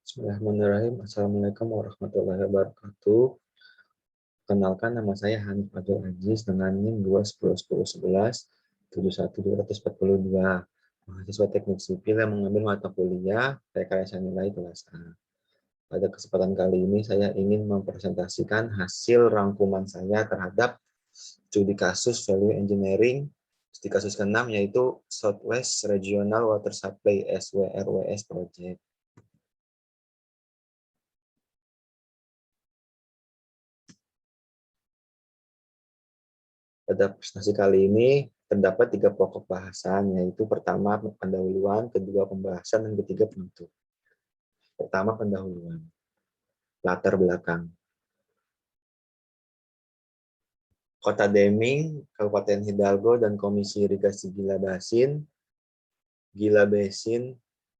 Bismillahirrahmanirrahim. Assalamualaikum warahmatullahi wabarakatuh. Kenalkan, nama saya Hanif Abdul Aziz dengan NIM 21011-71242. Mahasiswa teknik sipil yang mengambil mata kuliah rekayasa nilai kelas A. Pada kesempatan kali ini saya ingin mempresentasikan hasil rangkuman saya terhadap studi kasus Value Engineering studi kasus ke-6 yaitu Southwest Regional Water Supply SWRWS Project. Pada presentasi kali ini terdapat 3 pokok bahasan, yaitu pertama pendahuluan, kedua pembahasan, dan ketiga penutup. Pertama pendahuluan, latar belakang. Kota Deming, Kabupaten Hidalgo, dan Komisi Irigasi Gila Basin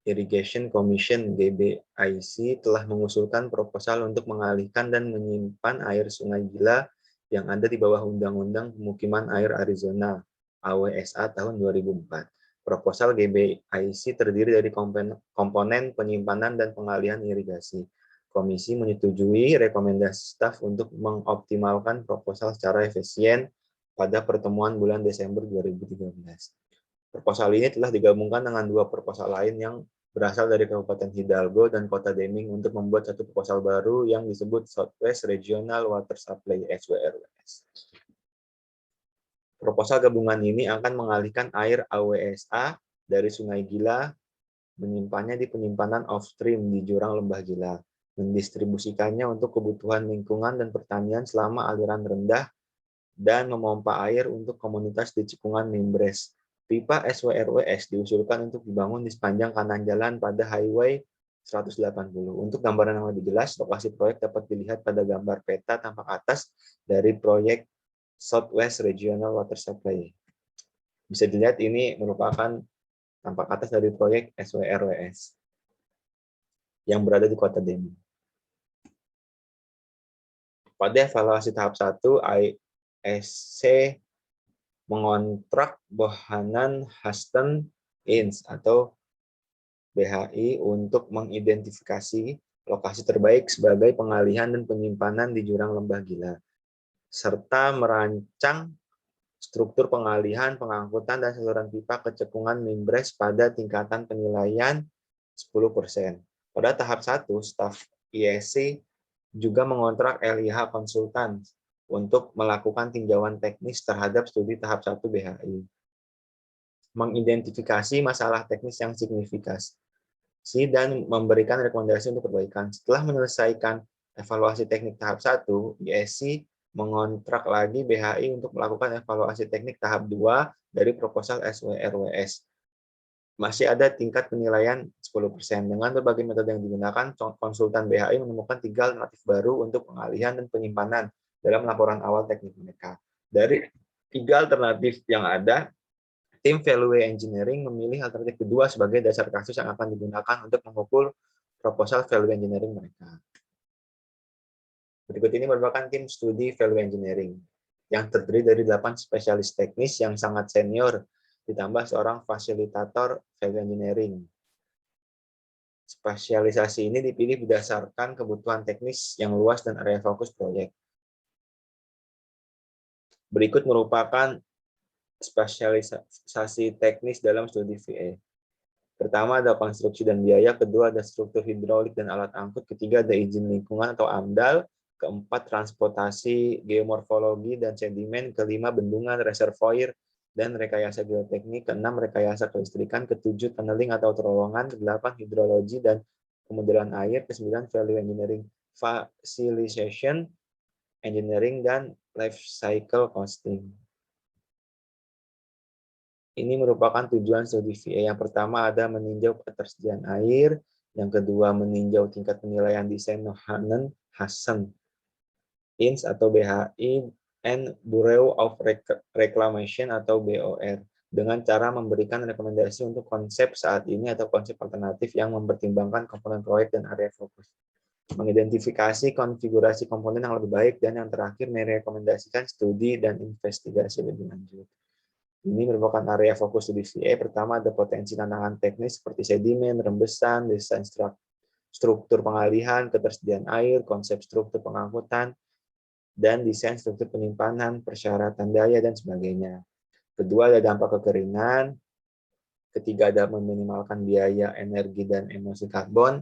Irrigation Commission (GBIC) telah mengusulkan proposal untuk mengalihkan dan menyimpan air Sungai Gila yang ada di bawah Undang-Undang Pemukiman Air Arizona (AWSA) tahun 2004. Proposal GBIC terdiri dari komponen penyimpanan dan pengalihan irigasi. Komisi menyetujui rekomendasi staf untuk mengoptimalkan proposal secara efisien pada pertemuan bulan Desember 2013. Proposal ini telah digabungkan dengan 2 proposal lain yang berasal dari Kabupaten Hidalgo dan Kota Deming untuk membuat satu proposal baru yang disebut Southwest Regional Water Supply (SWRWS). Proposal gabungan ini akan mengalihkan air AWSA dari Sungai Gila, menyimpannya di penyimpanan offstream di jurang Lembah Gila, mendistribusikannya untuk kebutuhan lingkungan dan pertanian selama aliran rendah, dan memompa air untuk komunitas di Cikungan Mimbres. Pipa SWRWS diusulkan untuk dibangun di sepanjang kanan jalan pada Highway 180. Untuk gambaran yang lebih jelas, lokasi proyek dapat dilihat pada gambar peta tampak atas dari proyek Southwest Regional Water Supply. Bisa dilihat ini merupakan tampak atas dari proyek SWRWS yang berada di Kota Deming. Pada evaluasi tahap 1, ISC mengontrak Bohannan Huston Inc. atau BHI untuk mengidentifikasi lokasi terbaik sebagai pengalihan dan penyimpanan di jurang Lembah Gila, serta merancang struktur pengalihan, pengangkutan, dan saluran pipa ke Cekungan Mimbres pada tingkatan penilaian 10%. Pada tahap 1, staf ISC juga mengontrak LIH Konsultan untuk melakukan tinjauan teknis terhadap studi tahap 1 BHI. Mengidentifikasi masalah teknis yang signifikasi dan memberikan rekomendasi untuk perbaikan. Setelah menyelesaikan evaluasi teknik tahap 1, ISC mengontrak lagi BHI untuk melakukan evaluasi teknik tahap 2 dari proposal SWRWS. Masih ada tingkat penilaian 10%. Dengan berbagai metode yang digunakan, konsultan BHI menemukan 3 alternatif baru untuk pengalihan dan penyimpanan dalam laporan awal teknik mereka. Dari 3 alternatif yang ada, tim Value Engineering memilih alternatif kedua sebagai dasar kasus yang akan digunakan untuk mengukur proposal Value Engineering mereka. Berikut ini merupakan tim studi Value Engineering yang terdiri dari 8 spesialis teknis yang sangat senior, ditambah seorang fasilitator Value Engineering. Spesialisasi ini dipilih berdasarkan kebutuhan teknis yang luas dan area fokus proyek. Berikut merupakan spesialisasi teknis dalam studi VA. Pertama ada konstruksi dan biaya, kedua ada struktur hidrolik dan alat angkut, ketiga ada izin lingkungan atau AMDAL, keempat transportasi, geomorfologi dan sedimen, kelima bendungan, reservoir, dan rekayasa geoteknik, keenam rekayasa kelistrikan, ketujuh tunneling atau terowongan, kedelapan hidrologi dan pemodelan air, kesembilan value engineering, facilitation engineering, dan life cycle costing. Ini merupakan tujuan studi VA. Yang pertama ada meninjau ketersediaan air, yang kedua meninjau tingkat penilaian desain Bohannan Huston Inc. atau BHI and Bureau of Reclamation atau BOR dengan cara memberikan rekomendasi untuk konsep saat ini atau konsep alternatif yang mempertimbangkan komponen proyek dan area fokus. Mengidentifikasi konfigurasi komponen yang lebih baik, dan yang terakhir merekomendasikan studi dan investigasi lebih lanjut. Ini merupakan area fokus studi VA. Pertama ada potensi tantangan teknis seperti sedimen, rembesan, desain struktur pengalihan, ketersediaan air, konsep struktur pengangkutan, dan desain struktur penyimpanan, persyaratan daya, dan sebagainya. Kedua, ada dampak kekeringan. Ketiga, ada meminimalkan biaya, energi, dan emisi karbon.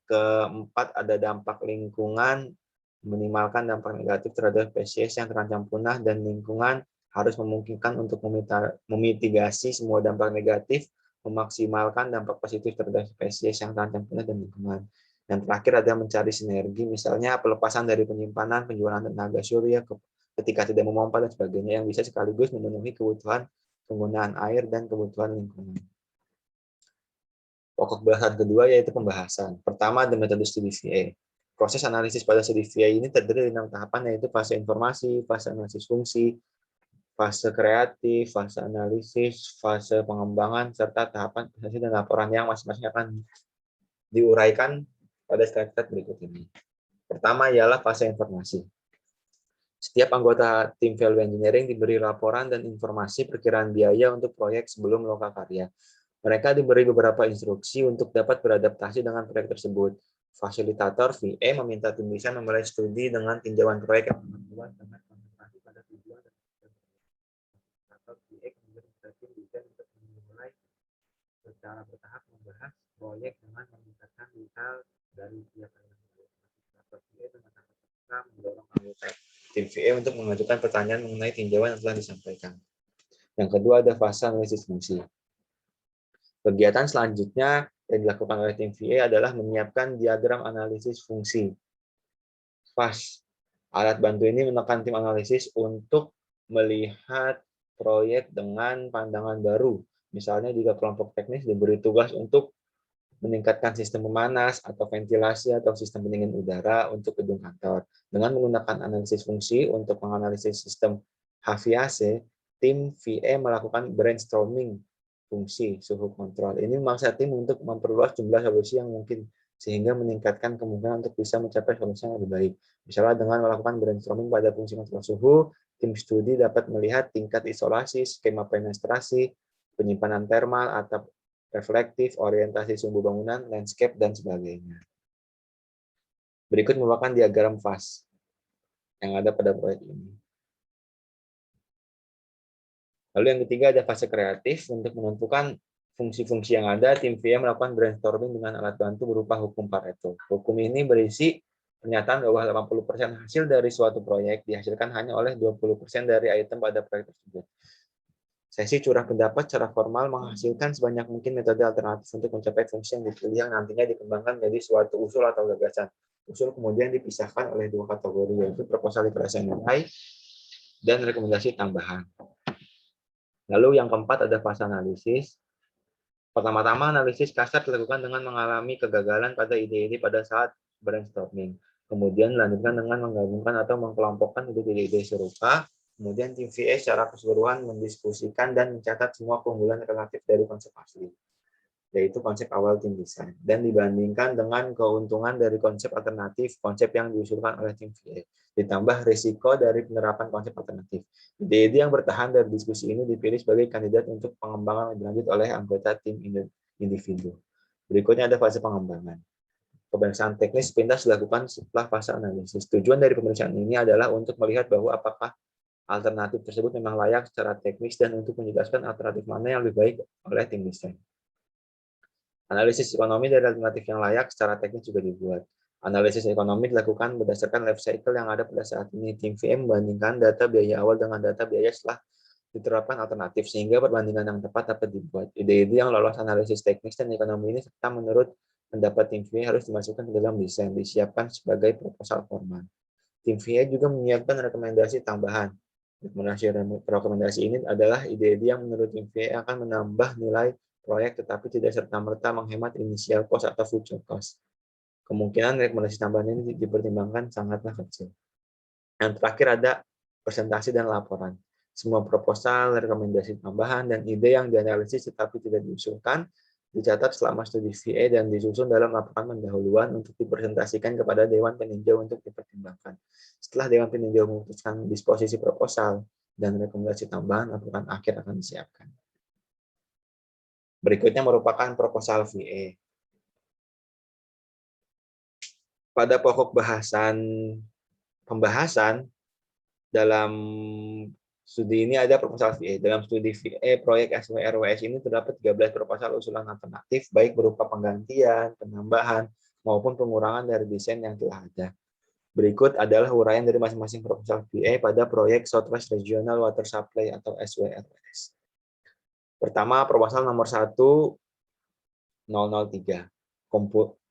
Keempat, ada dampak lingkungan, minimalkan dampak negatif terhadap spesies yang terancam punah, dan lingkungan harus memungkinkan untuk memitigasi semua dampak negatif, memaksimalkan dampak positif terhadap spesies yang terancam punah dan lingkungan. Dan terakhir ada mencari sinergi, misalnya pelepasan dari penyimpanan, penjualan tenaga surya ketika tidak memompa dan sebagainya, yang bisa sekaligus memenuhi kebutuhan penggunaan air dan kebutuhan lingkungan. Pokok bahasan kedua yaitu pembahasan. Pertama, ada metode studi VA. Proses analisis pada studi VA ini terdiri dari 6 tahapan, yaitu fase informasi, fase analisis fungsi, fase kreatif, fase analisis, fase pengembangan, serta tahapan presentasi dan laporan yang masing-masing akan diuraikan pada slide berikut ini. Pertama ialah fase informasi. Setiap anggota tim value engineering diberi laporan dan informasi perkiraan biaya untuk proyek sebelum lokakarya. Mereka diberi beberapa instruksi untuk dapat beradaptasi dengan proyek tersebut. Fasilitator VA meminta tim desain memulai studi dengan tinjauan proyek yang bertujuan dengan konsentrasi pada tujuan dan fasilitator VA kemudian meminta tim desain untuk memulai secara bertahap membahas proyek dengan meningkatkan detail dari tiap elemen proyek. Fasilitator VA dengan tanpa mendorong anggota tim VA untuk mengajukan pertanyaan mengenai tinjauan yang telah disampaikan. Yang kedua ada fase analisis fungsi. Kegiatan selanjutnya yang dilakukan oleh tim VA adalah menyiapkan diagram analisis fungsi. FAS. Alat bantu ini menekan tim analisis untuk melihat proyek dengan pandangan baru. Misalnya jika kelompok teknis diberi tugas untuk meningkatkan sistem pemanas atau ventilasi atau sistem pendingin udara untuk gedung kantor. Dengan menggunakan analisis fungsi untuk menganalisis sistem HVAC, tim VA melakukan brainstorming fungsi suhu kontrol. Ini memaksa tim untuk memperluas jumlah solusi yang mungkin sehingga meningkatkan kemungkinan untuk bisa mencapai solusi yang lebih baik. Misalnya dengan melakukan brainstorming pada fungsi kontrol suhu, tim studi dapat melihat tingkat isolasi, skema penetrasi, penyimpanan termal, atap reflektif, orientasi sumbu bangunan, landscape, dan sebagainya. Berikut merupakan diagram FAS yang ada pada proyek ini. Lalu yang ketiga ada fase kreatif. Untuk menentukan fungsi-fungsi yang ada, tim VA melakukan brainstorming dengan alat bantu berupa hukum Pareto. Hukum ini berisi pernyataan bahwa 80% hasil dari suatu proyek dihasilkan hanya oleh 20% dari item pada proyek tersebut. Sesi curah pendapat secara formal menghasilkan sebanyak mungkin metode alternatif untuk mencapai fungsi yang dipilih yang nantinya dikembangkan menjadi suatu usul atau gagasan. Usul kemudian dipisahkan oleh 2 kategori, yaitu proposal literasi nilai dan rekomendasi tambahan. Lalu yang keempat ada fase analisis. Pertama-tama analisis kasar dilakukan dengan mengalami kegagalan pada ide-ide pada saat brainstorming. Kemudian dilanjutkan dengan menggabungkan atau mengkelompokkan ide-ide serupa. Kemudian tim VA secara keseluruhan mendiskusikan dan mencatat semua keunggulan relatif dari konsep asli, yaitu konsep awal tim desain, dan dibandingkan dengan keuntungan dari konsep alternatif, konsep yang diusulkan oleh tim VA, ditambah risiko dari penerapan konsep alternatif. Ide-ide yang bertahan dari diskusi ini dipilih sebagai kandidat untuk pengembangan lebih lanjut oleh anggota tim individu. Berikutnya ada fase pengembangan. Pemeriksaan teknis sepintas dilakukan setelah fase analisis. Tujuan dari pemeriksaan ini adalah untuk melihat bahwa apakah alternatif tersebut memang layak secara teknis dan untuk menjelaskan alternatif mana yang lebih baik oleh tim desain. Analisis ekonomi dari alternatif yang layak secara teknis juga dibuat. Analisis ekonomi dilakukan berdasarkan life cycle yang ada pada saat ini. Tim VM membandingkan data biaya awal dengan data biaya setelah diterapkan alternatif, sehingga perbandingan yang tepat dapat dibuat. Ide-ide yang lolos analisis teknis dan ekonomi ini serta menurut pendapat tim VA harus dimasukkan ke dalam desain, disiapkan sebagai proposal formal. Tim VA juga menyiapkan rekomendasi tambahan. Rekomendasi ini adalah ide-ide yang menurut tim VA akan menambah nilai proyek tetapi tidak serta-merta menghemat initial cost atau future cost. Kemungkinan rekomendasi tambahan ini dipertimbangkan sangatlah kecil. Yang terakhir ada presentasi dan laporan. Semua proposal, rekomendasi tambahan, dan ide yang dianalisis tetapi tidak diusulkan dicatat selama studi VA dan disusun dalam laporan pendahuluan untuk dipresentasikan kepada Dewan Peninjau untuk dipertimbangkan. Setelah Dewan Peninjau memutuskan disposisi proposal dan rekomendasi tambahan, laporan akhir akan disiapkan. Berikutnya merupakan proposal VA. Pada pokok pembahasan dalam studi ini ada proposal VA. Dalam studi VA proyek SWRWS ini terdapat 13 proposal usulan alternatif, baik berupa penggantian, penambahan, maupun pengurangan dari desain yang telah ada. Berikut adalah uraian dari masing-masing proposal VA pada proyek Southwest Regional Water Supply atau SWRWS. Pertama, proposal nomor 1003.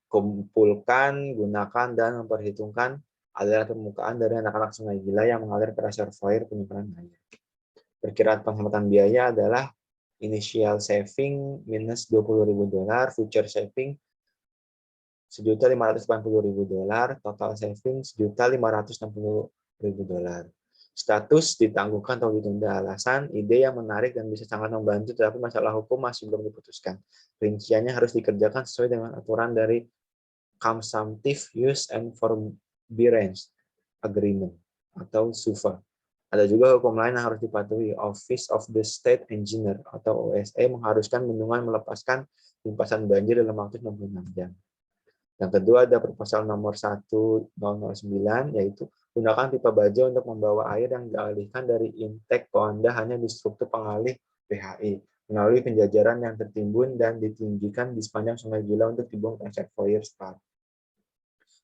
Kumpulkan, gunakan, dan memperhitungkan aliran permukaan dari anak-anak Sungai Gila yang mengalir ke reservoir penyimpanan air. Perkiraan penghematan biaya adalah initial saving minus $20.000, future saving $1.580.000, total saving $1.560.000. Status ditangguhkan atau ditunda. Alasan, ide yang menarik dan bisa sangat membantu, tetapi masalah hukum masih belum diputuskan. Rinciannya harus dikerjakan sesuai dengan aturan dari Consumptive Use and Forbearance Agreement atau SUFA. Ada juga hukum lain yang harus dipatuhi. Office of the State Engineer atau OSE mengharuskan bendungan melepaskan limpasan banjir dalam waktu 66 jam. Yang kedua ada proposal nomor 1009, yaitu gunakan pipa baja untuk membawa air yang dialihkan dari intake Koanda hanya di struktur pengalih PHI melalui penjajaran yang tertimbun dan ditinggikan di sepanjang Sungai Gila untuk dibuang ke reservoir SPAR.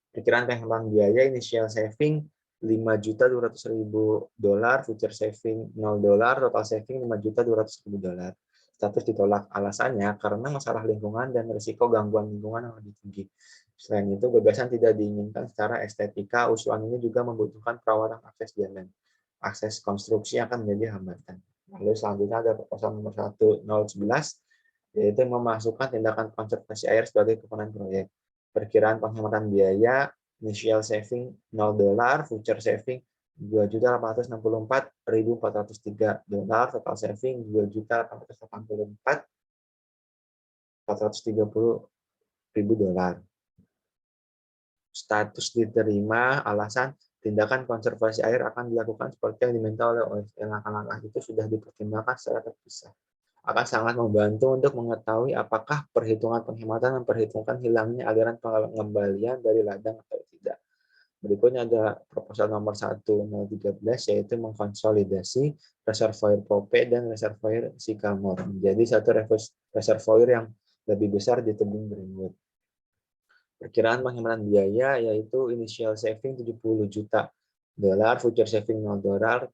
Perkiraan penghematan biaya initial saving $5.200.000, future saving $0, total saving $5.200.000. Status ditolak. Alasannya karena masalah lingkungan dan risiko gangguan lingkungan yang lebih tinggi. Selain itu, gagasan tidak diinginkan secara estetika. Usulan ini juga membutuhkan perawatan akses jalan. Akses konstruksi akan menjadi hambatan. Lalu selanjutnya ada proposal nomor 1011, yaitu memasukkan tindakan konservasi air sebagai komponen proyek. Perkiraan penghematan biaya, initial saving $0, future saving $2.864.403, total saving $2.884.430.000. Status diterima, alasan tindakan konservasi air akan dilakukan seperti yang diminta oleh OSE. Langkah-langkah itu sudah dipertimbangkan secara terpisah. Akan sangat membantu untuk mengetahui apakah perhitungan penghematan memperhitungkan hilangnya aliran pengembalian dari ladang atau tidak. Berikutnya ada proposal nomor 1013, yaitu mengkonsolidasi reservoir Pope dan reservoir Sycamore menjadi satu reservoir yang lebih besar di tebing Greenwood. Perkiraan penghematan biaya yaitu initial saving $70 juta, future saving $0,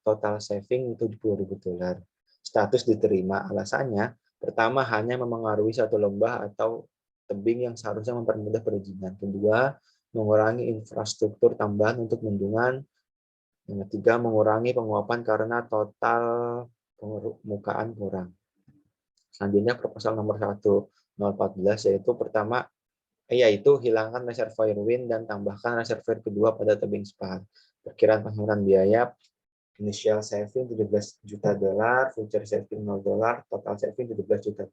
total saving $70.000. Status diterima. Alasannya, pertama hanya memengaruhi satu lembah atau tebing yang seharusnya mempermudah perizinan. Kedua, mengurangi infrastruktur tambahan untuk bendungan. Yang ketiga, mengurangi penguapan karena total permukaan kurang. Selanjutnya proposal nomor 1014, yaitu hilangkan reservoir wind dan tambahkan reservoir kedua pada tebing SPAR. Perkiraan penghematan biaya initial saving $17 juta, future saving $0, total saving $17 juta.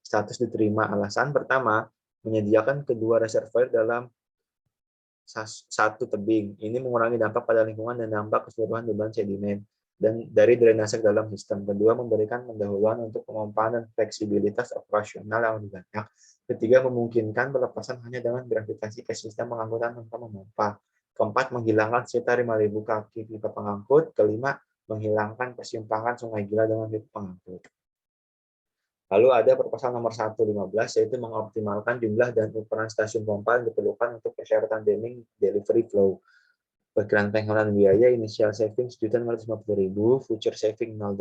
Status diterima. Alasan pertama, menyediakan kedua reservoir dalam satu tebing. Ini mengurangi dampak pada lingkungan dan dampak keseluruhan beban sedimen dan dari drainase ke dalam sistem. Kedua, memberikan pendahuluan untuk pemompaan dan fleksibilitas operasional yang lebih banyak. Ketiga, memungkinkan pelepasan hanya dengan gravitasi ke sistem pengangkutan tanpa memompa. Keempat, menghilangkan sekitar 5.000 kaki pipa pengangkut. Kelima, menghilangkan persimpangan Sungai Gila dengan pipa pengangkut. Lalu ada proposal nomor 1015, yaitu mengoptimalkan jumlah dan ukuran stasiun pompa yang diperlukan untuk persyaratan damming delivery flow. Perkiraan penghematan biaya initial saving $1.550.000, future saving $0,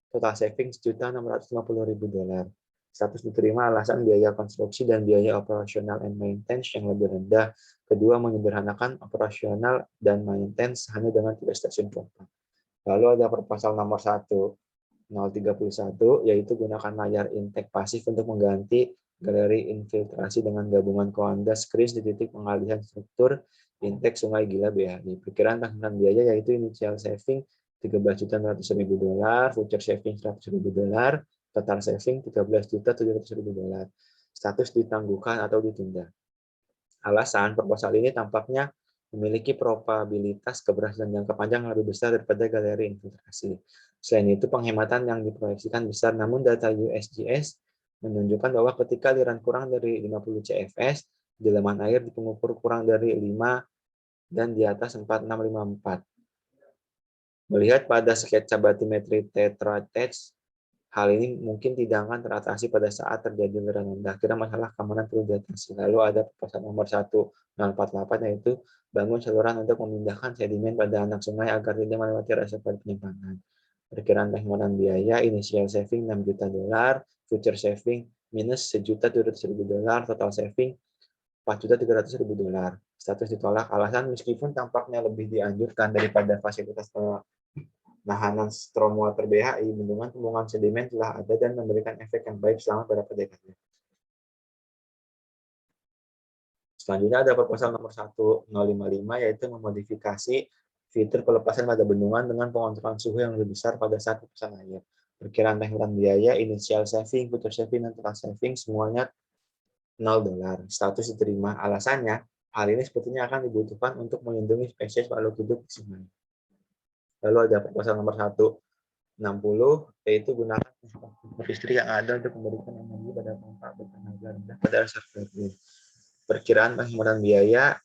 total saving $1.650.000. Status diterima. Alasan biaya konstruksi dan biaya operasional and maintenance yang lebih rendah. Kedua, menyederhanakan operasional dan maintenance hanya dengan 3 stasiun pompa. Lalu ada proposal nomor 1031, yaitu gunakan layar intake pasif untuk mengganti galeri infiltrasi dengan gabungan Koanda screens di titik pengalihan struktur intake Sungai Gila BHI. Perkiraan penghematan biaya yaitu initial saving $13.100.000, future saving $100.000, total saving $13.700.000. Status ditangguhkan atau ditunda. Alasan, proposal ini tampaknya memiliki probabilitas keberhasilan jangka panjang lebih besar daripada galeri infiltrasi. Selain itu, penghematan yang diproyeksikan besar, namun data USGS menunjukkan bahwa ketika aliran kurang dari 50 CFS, kedalaman air di pengukur kurang dari 5 dan di atas 4654. Melihat pada sketsa batimetri Tetra Tech, hal ini mungkin tidak akan teratasi pada saat terjadi aliran rendah. Kira masalah keamanan perlu diatasi. Lalu ada proposal nomor 1048, yaitu bangun saluran untuk memindahkan sedimen pada anak sungai agar tidak melewati reservoir penyimpanan. Perkiraan penghematan biaya, initial saving 6 juta dolar, future saving minus 1.700.000 dolar, total saving 4.300.000 dolar. Status ditolak alasan meskipun tampaknya lebih dianjurkan daripada fasilitas penahanan stormwater BHI, bendungan pembuangan sedimen telah ada dan memberikan efek yang baik selama beberapa dekade. Selanjutnya ada proposal nomor 1055, yaitu memodifikasi fitur pelepasan pada bendungan dengan pengontrolan suhu yang lebih besar pada saat pelepasan air. Perkiraan penghematan biaya, initial saving, future saving, dan total saving semuanya $0. Status diterima. Alasannya, hal ini sepertinya akan dibutuhkan untuk melindungi spesies makhluk hidup di sungai. Lalu ada proposal nomor 160, yaitu gunakan listrik yang ada untuk memberikan energi pada pompa bertenaga rendah pada reservoir. Perkiraan penghematan biaya,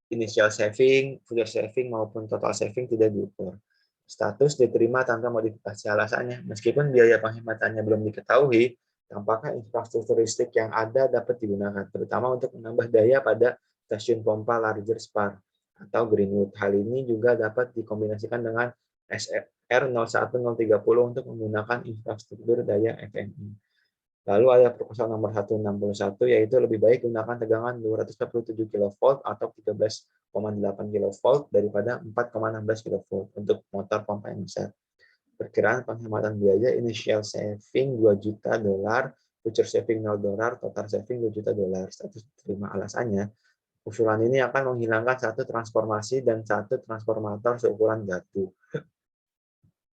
initial saving, future saving, maupun total saving tidak diukur. Status diterima tanpa modifikasi. Alasannya, meskipun biaya penghematannya belum diketahui, tampaknya infrastruktur listrik yang ada dapat digunakan, terutama untuk menambah daya pada stasiun pompa larger spar atau Greenwood. Hal ini juga dapat dikombinasikan dengan SR01030 untuk menggunakan infrastruktur daya FMI. Lalu ada proposal nomor 161, yaitu lebih baik gunakan tegangan 247 kV atau 13,8 kV daripada 4,16 kV untuk motor pompa yang besar. Perkiraan penghematan biaya, initial saving 2 juta dolar, future saving $0, total saving 2 juta dolar. Status terima. Alasannya, usulan ini akan menghilangkan satu transformasi dan satu transformator seukuran gardu.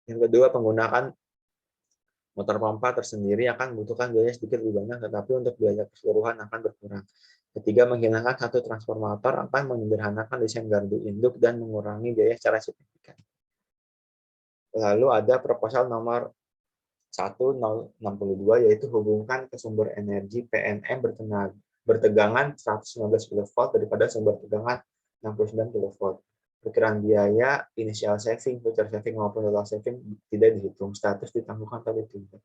Yang kedua, penggunaan motor pompa tersendiri akan membutuhkan biaya sedikit lebih banyak, tetapi untuk biaya keseluruhan akan berkurang. Ketiga, menghilangkan satu transformator akan menyederhanakan desain gardu induk dan mengurangi biaya secara signifikan. Lalu ada proposal nomor 1062, yaitu hubungkan ke sumber energi PNM bertegangan 119 kV daripada sumber tegangan 69 kV. Perkiraan biaya, initial saving, future saving, maupun total saving tidak dihitung. Status ditangguhkan pada tidak.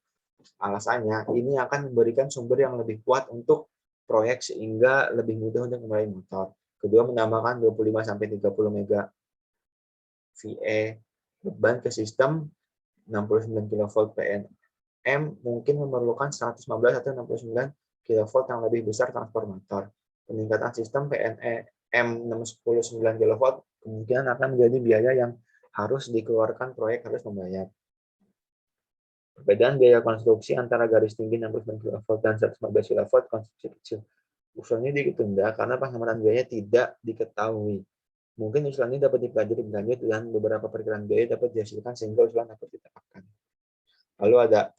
Alasannya, ini akan memberikan sumber yang lebih kuat untuk proyek sehingga lebih mudah untuk memulai motor. Kedua, menambahkan 25-30 mega VA beban ke sistem 69 kV PNM mungkin memerlukan 115 atau 69 kV yang lebih besar transformator. Peningkatan sistem PNM 69 kV kemungkinan akan menjadi biaya yang harus dikeluarkan proyek harus membayar. Perbedaan biaya konstruksi antara garis tinggi 69 kV dan 115 kV konstruksi kecil. Usulan ini ditunda karena penghematan biaya tidak diketahui. Mungkin usulan ini dapat dipelajari lebih lanjut dan beberapa perkiraan biaya dapat dihasilkan sehingga usulan dapat ditetapkan. Lalu ada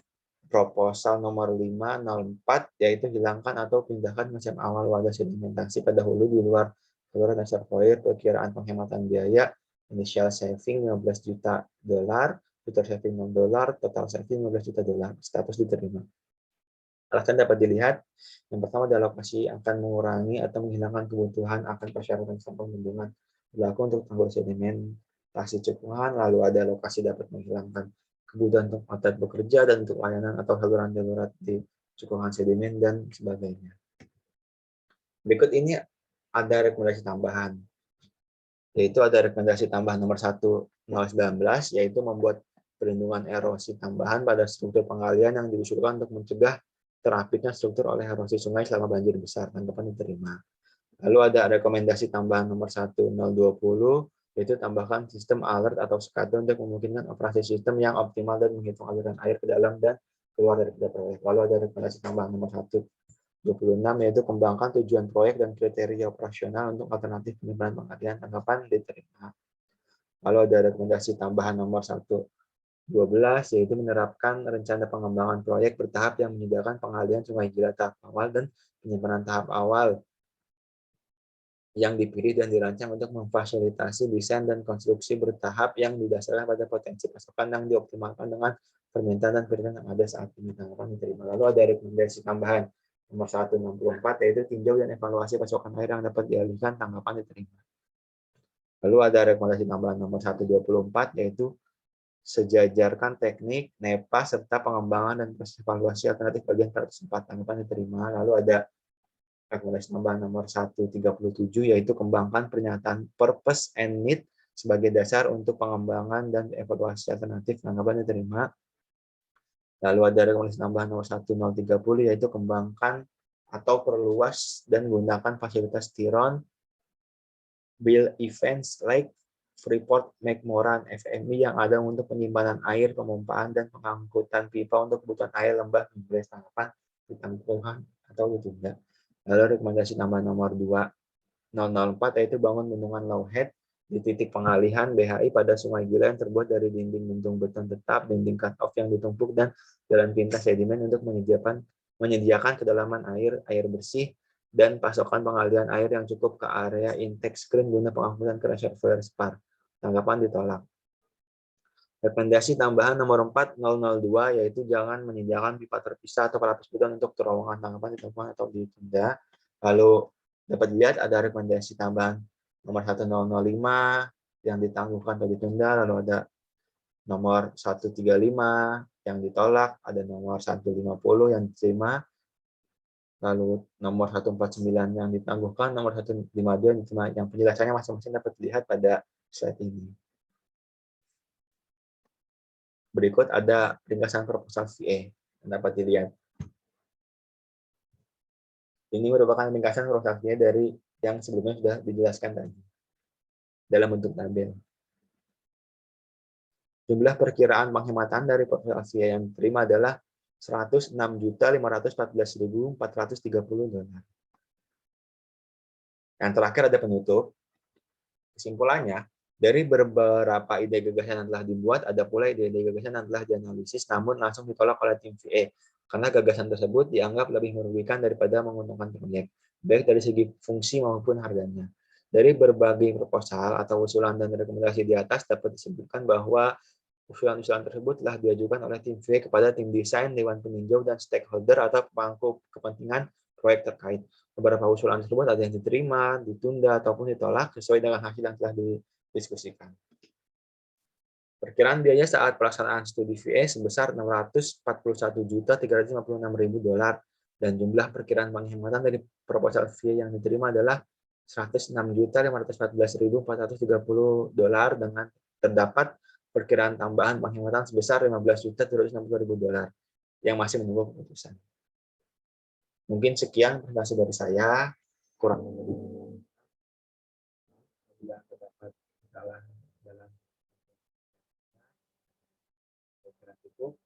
proposal nomor 504, yaitu hilangkan atau pindahkan mesin awal wadah sedimentasi pada hulu di luar saluran reservoir. Perkiraan penghematan biaya, initial saving 15 juta dolar, future saving $0, total saving 15 juta dolar. Status diterima. Alasan dapat dilihat, yang pertama adalah lokasi akan mengurangi atau menghilangkan kebutuhan akan persyaratan sampah bendungan berlaku untuk tanggul sedimentasi cekungan, lalu ada lokasi dapat menghilangkan kebutuhan untuk otot bekerja dan untuk layanan atau saluran darurat di cekungan sedimen dan sebagainya. Berikut ini ada rekomendasi tambahan, yaitu ada rekomendasi tambahan nomor 1019, yaitu membuat perlindungan erosi tambahan pada struktur pengalian yang diusulkan untuk mencegah terapitnya struktur oleh erosi sungai selama banjir besar. Tanggapan diterima. Lalu ada rekomendasi tambahan nomor 1020, yaitu tambahkan sistem alert atau SCADA untuk memungkinkan operasi sistem yang optimal dan menghitung aliran air ke dalam dan keluar dari proyek. Lalu ada rekomendasi tambahan nomor 126, yaitu kembangkan tujuan proyek dan kriteria operasional untuk alternatif penyimpanan pengalian. Tanggapan diterima. Lalu ada rekomendasi tambahan nomor 112, yaitu menerapkan rencana pengembangan proyek bertahap yang menyediakan pengalian Sungai Gila tahap awal dan penyimpanan tahap awal yang dipilih dan dirancang untuk memfasilitasi desain dan konstruksi bertahap yang didasarkan pada potensi pasokan yang dioptimalkan dengan permintaan dan pilihan yang ada saat ini. Tanggapan diterima. Lalu ada rekomendasi tambahan nomor 164 yaitu tinjau dan evaluasi pasokan air yang dapat dialihkan. Tanggapan diterima. Lalu ada rekomendasi tambahan nomor 124 yaitu sejajarkan teknik, NEPA, serta pengembangan dan proses evaluasi alternatif bagian 104. Tanggapan diterima. Lalu ada rekomendasi tambahan nomor 137 yaitu kembangkan pernyataan purpose and need sebagai dasar untuk pengembangan dan evaluasi alternatif. Tanggapan diterima. Lalu ada rekomendasi tambahan nomor 1030 yaitu kembangkan atau perluas dan gunakan fasilitas Tiron, build events like Freeport McMoran FMI yang ada untuk penyimpanan air, pemompaan, dan pengangkutan pipa untuk kebutuhan air lembah Inggris. Tanggapan ditangguhkan atau ditunda. Lalu rekomendasi tambahan nomor 2004 yaitu bangun bendungan Lowhead di titik pengalihan BHI pada Sungai Gila yang terbuat dari dinding bentung beton tetap, dinding cut-off yang ditumpuk, dan jalan pintas sedimen untuk menyediakan kedalaman air bersih, dan pasokan pengalihan air yang cukup ke area intake screen guna pengangkutan ke reservoir SPAR. Tanggapan ditolak. Rekomendasi tambahan nomor 4002 yaitu jangan menyediakan pipa terpisah atau pelapis beton untuk terowongan. Tanggapan ditolak atau ditunda. Lalu dapat dilihat ada rekomendasi tambahan nomor 1005 yang ditangguhkan atau ditunda, lalu ada nomor 135 yang ditolak, ada nomor 150 yang diterima, lalu nomor 149 yang ditangguhkan, nomor 152 yang diterima. Yang penjelasannya masing-masing dapat dilihat pada slide ini. Berikut ada ringkasan proposal VA yang dapat dilihat. Ini merupakan ringkasan proposal VA dari yang sebelumnya sudah dijelaskan tadi dalam bentuk tabel. Jumlah perkiraan penghematan dari proposal VA yang diterima adalah $106.514.430. Yang terakhir ada penutup. Kesimpulannya, dari beberapa ide gagasan yang telah dibuat, ada pula ide-ide gagasan yang telah dianalisis namun langsung ditolak oleh tim VA, karena gagasan tersebut dianggap lebih merugikan daripada menguntungkan proyek, baik dari segi fungsi maupun harganya. Dari berbagai proposal atau usulan dan rekomendasi di atas dapat disebutkan bahwa usulan-usulan tersebut telah diajukan oleh tim VA kepada tim desain, dewan peninjau, dan stakeholder atau pemangku kepentingan proyek terkait. Beberapa usulan tersebut ada yang diterima, ditunda, ataupun ditolak sesuai dengan hasil yang telah didiskusikan. Perkiraan biaya saat pelaksanaan studi VA sebesar $641.356.000 dan jumlah perkiraan penghematan dari proposal VA yang diterima adalah $106.514.430 dengan terdapat perkiraan tambahan penghematan sebesar $15.260.000 yang masih menunggu keputusan. Mungkin sekian presentasi dari saya, kurang lebih tidak terdapat kesalahan dalam cukup.